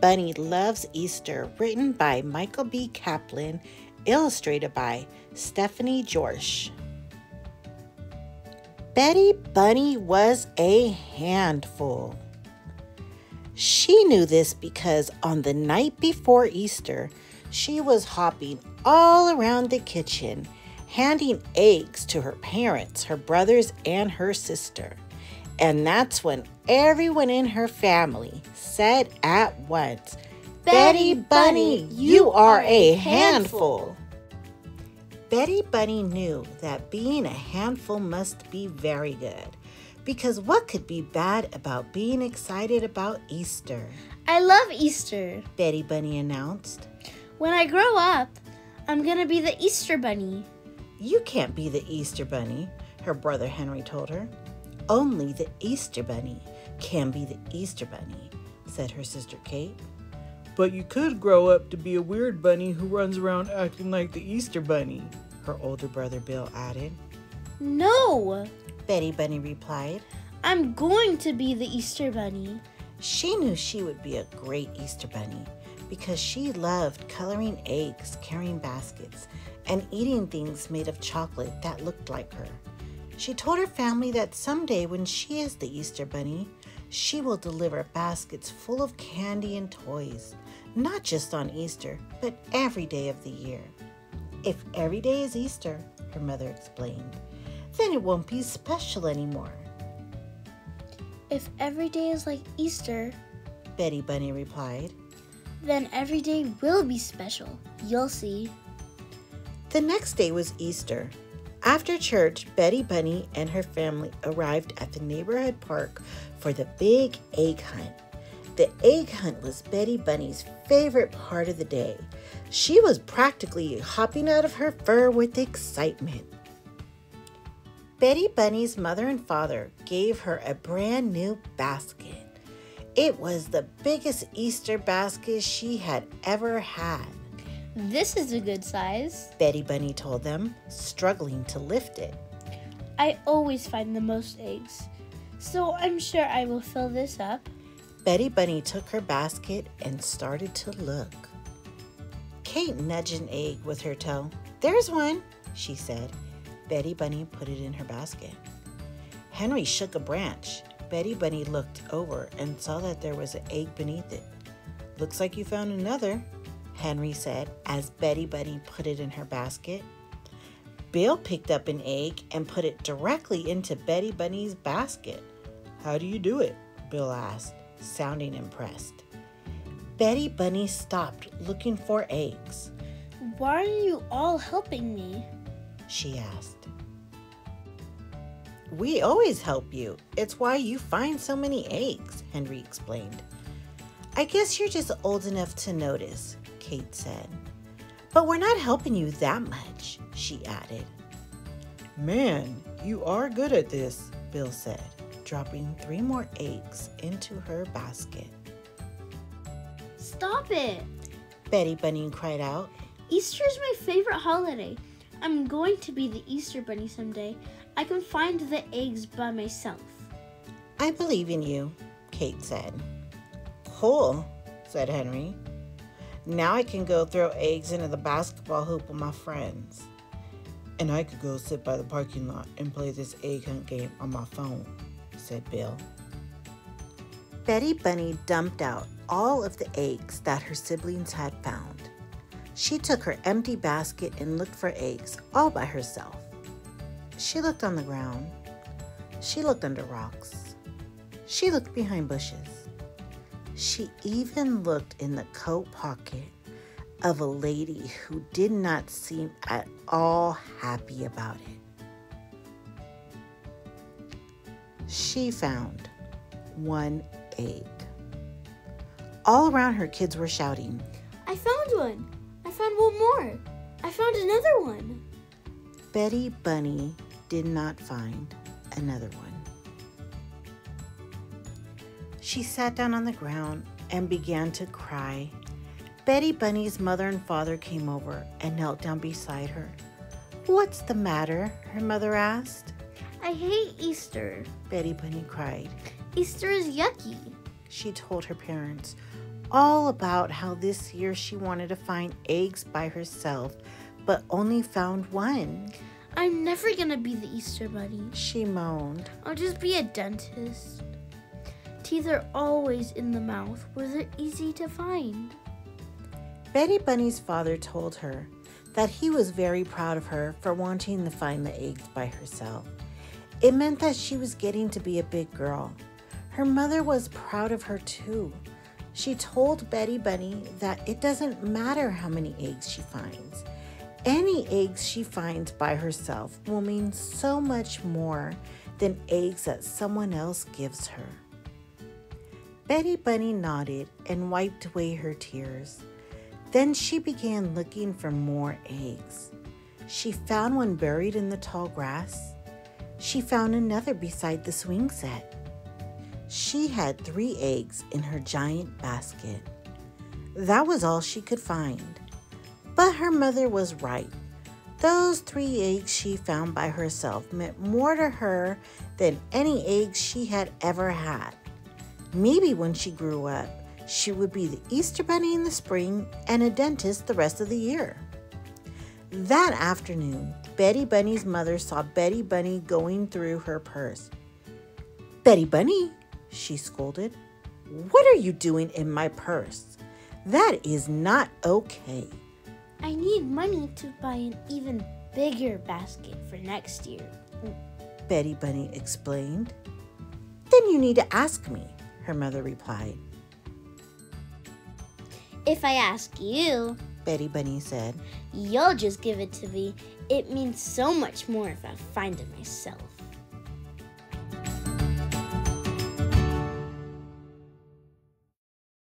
Bunny Loves Easter, written by Michael B. Kaplan, illustrated by Stephanie Jorsch. Betty Bunny was a handful. She knew this because on the night before Easter, she was hopping all around the kitchen, handing eggs to her parents, her brothers, and her sister. And that's when everyone in her family said at once, "Betty Bunny, you are a handful." Betty Bunny knew that being a handful must be very good, because what could be bad about being excited about Easter? I love Easter, Betty Bunny announced. When I grow up, I'm gonna be the Easter Bunny. You can't be the Easter Bunny, her brother Henry told her. Only the Easter Bunny can be the Easter Bunny, said her sister Kate. But you could grow up to be a weird bunny who runs around acting like the Easter Bunny, her older brother Bill added. No, Betty Bunny replied. I'm going to be the Easter Bunny. She knew she would be a great Easter Bunny because she loved coloring eggs, carrying baskets, and eating things made of chocolate that looked like her. She told her family that someday when she is the Easter Bunny, she will deliver baskets full of candy and toys, not just on Easter, but every day of the year. If every day is Easter, her mother explained, then it won't be special anymore. If every day is like Easter, Betty Bunny replied, then every day will be special. You'll see. The next day was Easter. After church, Betty Bunny and her family arrived at the neighborhood park for the big egg hunt. The egg hunt was Betty Bunny's favorite part of the day. She was practically hopping out of her fur with excitement. Betty Bunny's mother and father gave her a brand new basket. It was the biggest Easter basket she had ever had. This is a good size, Betty Bunny told them, struggling to lift it. I always find the most eggs, so I'm sure I will fill this up. Betty Bunny took her basket and started to look. Kate nudged an egg with her toe. "There's one," she said. Betty Bunny put it in her basket. Henry shook a branch. Betty Bunny looked over and saw that there was an egg beneath it. "Looks like you found another," Henry said as Betty Bunny put it in her basket. Bill picked up an egg and put it directly into Betty Bunny's basket. "How do you do it?" Bill asked, sounding impressed. Betty Bunny stopped looking for eggs. Why are you all helping me? She asked. "We always help you. It's why you find so many eggs," Henry explained. "I guess you're just old enough to notice," Kate said. "But we're not helping you that much," she added. "Man, you are good at this," Bill said, dropping 3 more eggs into her basket. Stop it! Betty Bunny cried out. Easter is my favorite holiday. I'm going to be the Easter Bunny someday. I can find the eggs by myself. "I believe in you," Kate said. "Cool," said Henry. "Now I can go throw eggs into the basketball hoop with my friends." "And I could go sit by the parking lot and play this egg hunt game on my phone," said Bill. Betty Bunny dumped out all of the eggs that her siblings had found. She took her empty basket and looked for eggs all by herself. She looked on the ground. She looked under rocks. She looked behind bushes. She even looked in the coat pocket of a lady who did not seem at all happy about it. She found 1 egg. All around her, kids were shouting, I found one! I found one more! I found another one! Betty Bunny did not find another one. She sat down on the ground and began to cry. Betty Bunny's mother and father came over and knelt down beside her. "What's the matter?" her mother asked. I hate Easter. Betty Bunny cried. Easter is yucky. She told her parents, all about how this year she wanted to find eggs by herself, but only found one. I'm never gonna be the Easter Bunny. She moaned. I'll just be a dentist. Teeth are always in the mouth where they're easy to find. Betty Bunny's father told her that he was very proud of her for wanting to find the eggs by herself. It meant that she was getting to be a big girl. Her mother was proud of her too. She told Betty Bunny that it doesn't matter how many eggs she finds. Any eggs she finds by herself will mean so much more than eggs that someone else gives her. Betty Bunny nodded and wiped away her tears. Then she began looking for more eggs. She found one buried in the tall grass. She found another beside the swing set. She had 3 eggs in her giant basket. That was all she could find. But her mother was right. Those 3 eggs she found by herself meant more to her than any eggs she had ever had. Maybe when she grew up, she would be the Easter Bunny in the spring and a dentist the rest of the year. That afternoon, Betty Bunny's mother saw Betty Bunny going through her purse. "Betty Bunny," she scolded, "what are you doing in my purse? That is not okay." I need money to buy an even bigger basket for next year, Betty Bunny explained. "Then you need to ask me," her mother replied. If I ask you, Betty Bunny said. you'll just give it to me. It means so much more if I find it myself.